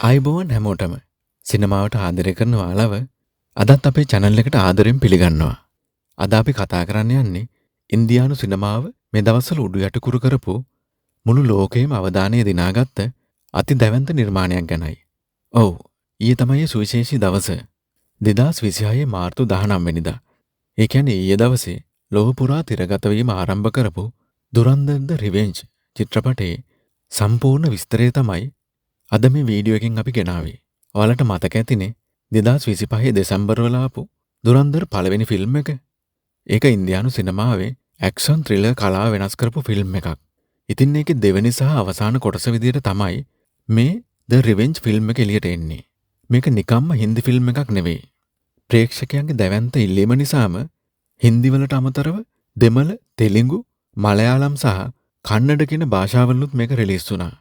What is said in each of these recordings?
ආයුබෝවන් හැමෝටම සිනමාවට ආදරය කරන ඔයාලව අදත් අපේ channel එකට ආදරෙන් පිළිගන්නවා. අද අපි කතා කරන්න යන්නේ ඉන්දියානු සිනමාව මේ දවස්වල උඩු යටිකුරු කරපු මුළු ලෝකෙම අවධානය දිනාගත්ත අති දැවැන්ත නිර්මාණයක් ගැනයි. ඔව්, ඊයේ තමයි සුවිශේෂී දවස. 2026 මාර්තු 19 වෙනිදා. ඒ කියන්නේ ඊයේ දවසේ ලෝක පුරා තිරගත වීම ආරම්භ කරපු දුරන්දර් ද රිවෙන්ජ් චිත්‍රපටයේ සම්පූර්ණ විස්තරය තමයි අද මේ වීඩියෝ එකෙන් අපි ගෙනාවේ. ඔයාලට මතක ඇතිනේ 2025 දෙසැම්බර් වල ආපු දුරන්දර් පළවෙනි ෆිල්ම් එක. ඒක ඉන්දියානු සිනමාවේ ඇක්ෂන් ත්‍රිලර් කලාව වෙනස් කරපු ෆිල්ම් එකක්. ඉතින් ඒකේ දෙවෙනි සහ අවසාන කොටස විදිහට තමයි මේ ද රිවෙන්ජ් ෆිල්ම් එක එළියට එන්නේ. මේක නිකම්ම හින්දි ෆිල්ම් එකක් නෙවෙයි. ප්‍රේක්ෂකයන්ගේ දැවැන්ත ඉල්ලීම නිසාම හින්දි වලට අමතරව දෙමළ, තෙලිඟු, මලයාලම් සහ කන්නඩ කියන භාෂාවලුත් මේක රිලීස් වුණා.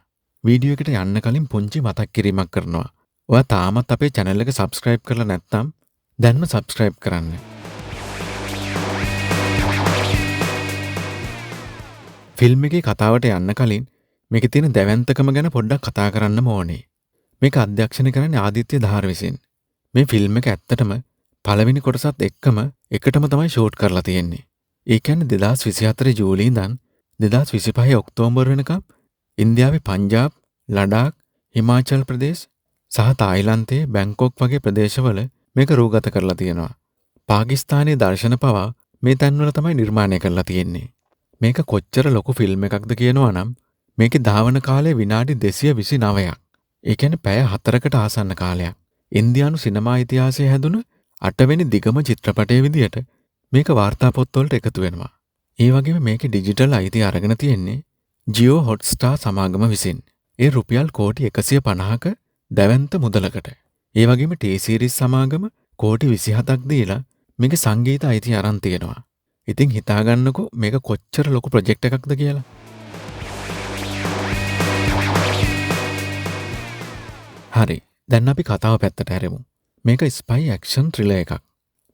වීඩියෝ එකට යන්න කලින් පුංචි මතක් කිරීමක් කරනවා. ඔයා තාමත් අපේ channel එක subscribe කරලා නැත්නම් දැන්ම subscribe කරන්න. ෆිල්ම් එකේ කතාවට යන්න කලින් මේකේ තියෙන දැවැන්තකම ගැන පොඩ්ඩක් කතා කරන්න ඕනේ. මේක අධ්‍යක්ෂණය කරන්නේ ආදිත්‍ය ධාර විසින්. මේ ෆිල්ම් එක ඇත්තටම පළවෙනි කොටසත් එක්කම එකටම තමයි ෂූට් කරලා තියෙන්නේ. ඒ කියන්නේ 2024 ජූලි ඉඳන් 2025 ඔක්තෝබර් වෙනකම් ඉන්දියාවේ පංජාබ්, ලඩාක්, හිමාචල් ප්‍රදේශ සහ තායිලන්තයේ බැංකොක් වගේ ප්‍රදේශවල මේක රූගත කරලා තියෙනවා. පාකිස්තානයේ දර්ශන පවා මේ තැන්වල තමයි නිර්මාණය කරලා තියෙන්නේ. මේක කොච්චර ලොකු ෆිල්ම් එකක්ද කියනවා නම් මේකේ ධාවන කාලය විනාඩි 229ක්. ඒ කියන්නේ පැය 4කට ආසන්න කාලයක්. ඉන්දියානු සිනමා ඉතිහාසයේ හැදුණු 8 වෙනි දිගම චිත්‍රපටයේ විදියට මේක වාර්තා පොත්වලට එකතු වෙනවා. ඒ වගේම මේකේ ඩිජිටල් අයිතිය අරගෙන තියෙන්නේ ජියෝ හොට්ස්ටාර් සමාගම විසින්. ඒ රුපියල් කෝටි 150ක දැවැන්ත මුදලකට. ඒ වගේම ටී-සීරීස් සමාගම කෝටි 27ක් දීලා මේකේ සංගීත අයිතිය අරන් තියෙනවා. ඉතින් හිතාගන්නකෝ මේක කොච්චර ලොකු ප්‍රොජෙක්ට් එකක්ද කියලා. හරි, දැන් අපි කතාව පැත්තට හැරෙමු. මේක ස්පයි ඇක්ෂන් ත්‍රිලර් එකක්.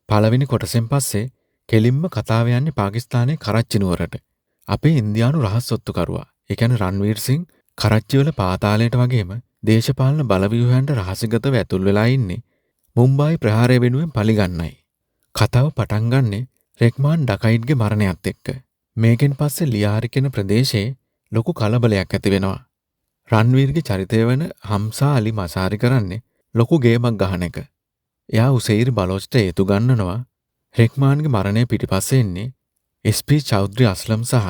පළවෙනි කොටසෙන් පස්සේ කෙලින්ම කතාව යන්නේ පාකිස්තානයේ කරච්චි නුවරට. අපේ ඉන්දියානු රහස් ඔත්තුකරුවා, ඒ කියන්නේ රන්වීර් සිං කරච්චි වල පාතාලයට වගේම දේශපාලන බලව්‍යුහයන්ට රහසිගතව ඇතුල් වෙලා ඉන්නේ මුම්බායි ප්‍රහාරය වෙනුවෙන් පලිගන්නයි. කතාව පටන් ගන්නේ රෙක්මාන් ඩකයිට්ගේ මරණයත් එක්ක. මේකෙන් පස්සේ ලියාරි කියන ප්‍රදේශයේ ලොකු කලබලයක් ඇති වෙනවා. රන්වීර්ගේ චරිතය වෙන හම්සා අලි මසාරි කරන්නේ ලොකු ගේමක් ගහන එක. එයා උසෙයිර් බලොච්ට හේතු ගන්නනවා. රෙක්මාන්ගේ මරණය පිටිපස්සේ ඉන්නේ එස්.පී. චෞධරි අස්ලම් සහ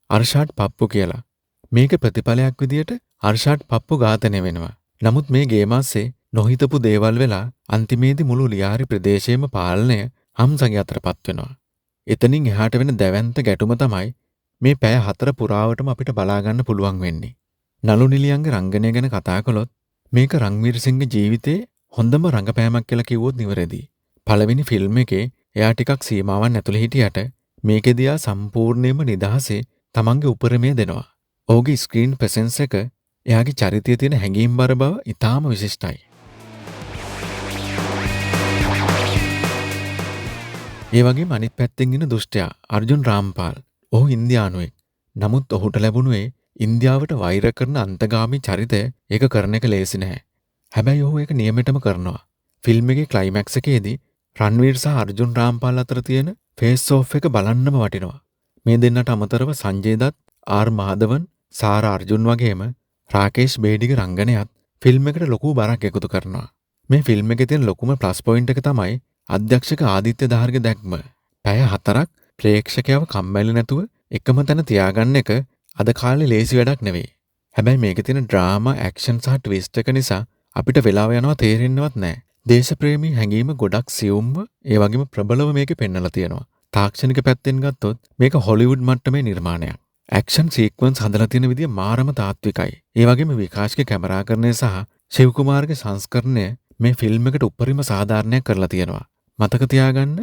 අර්ෂාඩ් පප්පු කියලා. මේක ප්‍රතිඵලයක් විදියට අර්ෂාඩ් පප්පු ඝාතනය වෙනවා. නමුත් මේ ගේමාස්සේ නොහිතපු දේවල් වෙලා අන්තිමේදී මුළු ලියාරි ප්‍රදේශයේම පාලනය හම්සගේ අතරපත් වෙනවා. එතනින් එහාට වෙන දැවැන්ත ගැටුම තමයි මේ පැය 4 පුරාවටම අපිට බලා ගන්න පුළුවන් වෙන්නේ. නළු නිලියන්ගේ රංගනය ගැන කතා කළොත් මේක රන්වීර් සිංගේ ජීවිතේ හොඳම රංගපෑමක් කියලා කිව්වොත් නිවැරදි. පළවෙනි ෆිල්ම් එකේ එයා ටිකක් සීමාවන් ඇතුළේ හිටියට මේකෙදී ආ සම්පූර්ණයෙන්ම නිදහසේ තමන්ගේ උපරිමය දෙනවා. ඔහුගේ ස්ක්‍රීන් ප්‍රසෙන්ස් එක එයාගේ චරිතයේ තියෙන හැඟීම්බර බව ඉතාම විශිෂ්ටයි. ඒ වගේම අනිත් පැත්තෙන් ඉන්න දුෂ්ටයා අර්ජුන් රාම්පාල්. ඔහු ඉන්දියානුවෙක්. නමුත් ඔහුට ලැබුණේ ඉන්දියාවට වෛර කරන අන්තගාමී චරිතය. ඒක කරන එක ලේසි නැහැ. හැබැයි ඔහු ඒක නියමෙටම කරනවා. ෆිල්ම් එකේ ක්ලයිමැක්ස් එකේදී රන්වීර් සහ අර්ජුන් රාම්පාල් අතර තියෙන ෆේස් ඔෆ් එක බලන්නම වටිනවා. මේ දෙන්නට අමතරව සංජය දත්, ආර් මාධවන්, සාරා අර්ජුන් වගේම රාකේෂ් බේඩිගේ රංගනයත් ෆිල්ම් එකට ලොකු බරක් එකතු කරනවා. මේ ෆිල්ම් එකේ තියෙන ලොකුම ප්ලස් පොයින්ට් එක තමයි අධ්‍යක්ෂක ආදිත්‍ය ධාර්ගේ දැක්ම. පැය 4ක් ප්‍රේක්ෂකයව කම්මැලි නැතුව එකම තැන තියාගන්න එක අද කාලේ ලේසි වැඩක් නෙවෙයි. හැබැයි මේකේ තියෙන ඩ්‍රාමා, ඇක්ෂන් සහ ට්විස්ට් එක නිසා අපිට වෙලාව යනවා තේරෙන්නවත් නැහැ. දේශප්‍රේමී හැඟීම ගොඩක් සියුම්ව ඒ වගේම ප්‍රබලව මේකේ පෙන්වලා තියෙනවා. තාක්ෂණික පැත්තෙන් ගත්තොත් මේක හොලිවුඩ් මට්ටමේ නිර්මාණයක්. ඇක්ෂන් සීක්වන්ස් හදලා තියෙන විදිය මාරම තාත්විකයි. ඒ වගේම විකාශ්ගේ කැමරාකරණය සහ ශිව කුමාර්ගේ සංස්කරණය මේ ෆිල්ම් එකට උපරිම සාධාරණයක් කරලා තියෙනවා. මතක තියාගන්න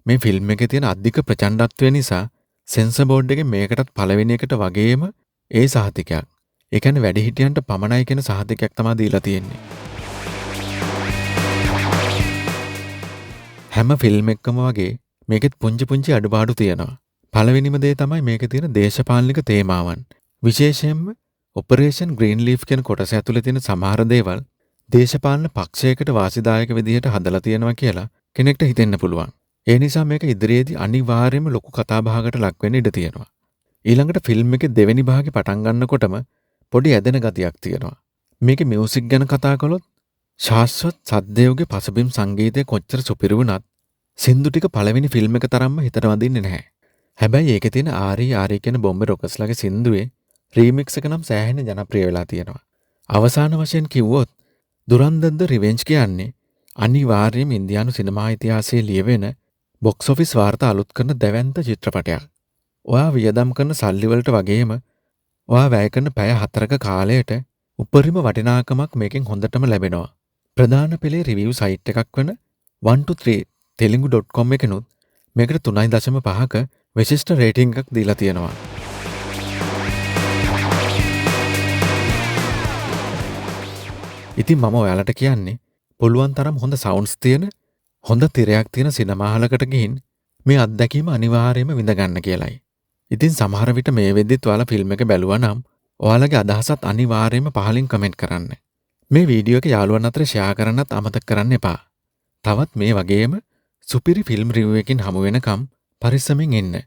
මේ ෆිල්ම් එකේ තියෙන අධික ප්‍රචණ්ඩත්වය නිසා සෙන්සර් බෝඩ් එකේ මේකටත් පළවෙනි එකට වගේම ඒ සහතිකයක්. ඒ කියන්නේ වැඩිහිටියන්ට පමණයි කියන සහතිකයක් තමයි දීලා තියෙන්නේ. හැම ෆිල්ම් එකකම වගේ මේකෙත් පුංචි පුංචි අඩුපාඩු තියෙනවා. පළවෙනිම දේ තමයි මේකේ තියෙන දේශපාලනික තේමාවන්. විශේෂයෙන්ම ඔපරේෂන් ග්‍රීන් ලීෆ් කියන කොටස ඇතුලේ තියෙන සමහර දේවල් දේශපාලන පක්ෂයකට වාසිදායක විදිහට හදලා තියෙනවා කියලා කෙනෙක්ට හිතෙන්න පුළුවන්. ඒ නිසා මේක ඉදිරියේදී අනිවාර්යයෙන්ම ලොකු කතාබහකට ලක් වෙන්න ඉඩ තියෙනවා. ඊළඟට ෆිල්ම් එකේ දෙවෙනි භාගේ පටන් ගන්නකොටම පොඩි ඇදෙන ගතියක් තියෙනවා. මේකේ මියුසික් ගැන කතා කළොත් ශාස්ත්‍රවත් සද්දේවගේ පසුබිම් සංගීතය කොච්චර සුපිරි වුණත් සින්දු ටික පළවෙනි ෆිල්ම් එක තරම්ම හිතට වදින්නේ නැහැ. හැබැයි ඒකේ තියෙන ආරී කියන බොම්බේ රොකස්ලාගේ සින්දුවේ රීමික්ස් එක නම් සෑහෙන ජනප්‍රිය වෙලා තියෙනවා. අවසාන වශයෙන් කිව්වොත් දුරන්දර් ද රිවෙන්ජ් කියන්නේ අනිවාර්යයෙන්ම ඉන්දියානු සිනමා ඉතිහාසයේ ලියවෙන බොක්ස් ඔෆිස් වාර්තා අලුත් කරන දැවැන්ත චිත්‍රපටයක්. ඔයා වියදම් කරන සල්ලි වලට වගේම ඔයා වැය කරන පැය 4ක කාලයට උපරිම වටිනාකමක් මේකෙන් හොඳටම ලැබෙනවා. ප්‍රධාන පෙළේ රිවිව් සයිට් එකක් වන 123 telugu.com එකනොත් මේකට 3.5ක විශිෂ්ට රේටිං එකක් දීලා තියෙනවා. ඉතින් මම ඔයාලට කියන්නේ පුළුවන් තරම් හොඳ සවුන්ඩ්ස් තියෙන හොඳ තිරයක් තියෙන සිනමා හලකට ගිහින් මේ අත්දැකීම අනිවාර්යයෙන්ම විඳ ගන්න කියලයි. ඉතින් සමහර විට මේ වෙද්දිත් ඔයාලා ෆිල්ම් එක බැලුවා නම් ඔයාලගේ අදහසත් අනිවාර්යයෙන්ම පහලින් කමෙන්ට් කරන්න. මේ වීඩියෝ එක යාළුවන් අතර ෂෙයා කරන්නත් අමතක කරන්න එපා. තවත් මේ වගේම සුපිරි ෆිල්ම් රිවිව් එකකින් හමු වෙනකම් පරිස්සමින් ඉන්න.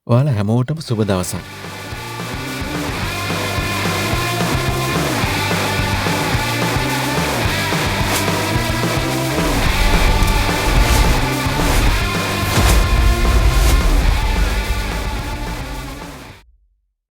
ඔයාලා හැමෝටම සුබ දවසක්.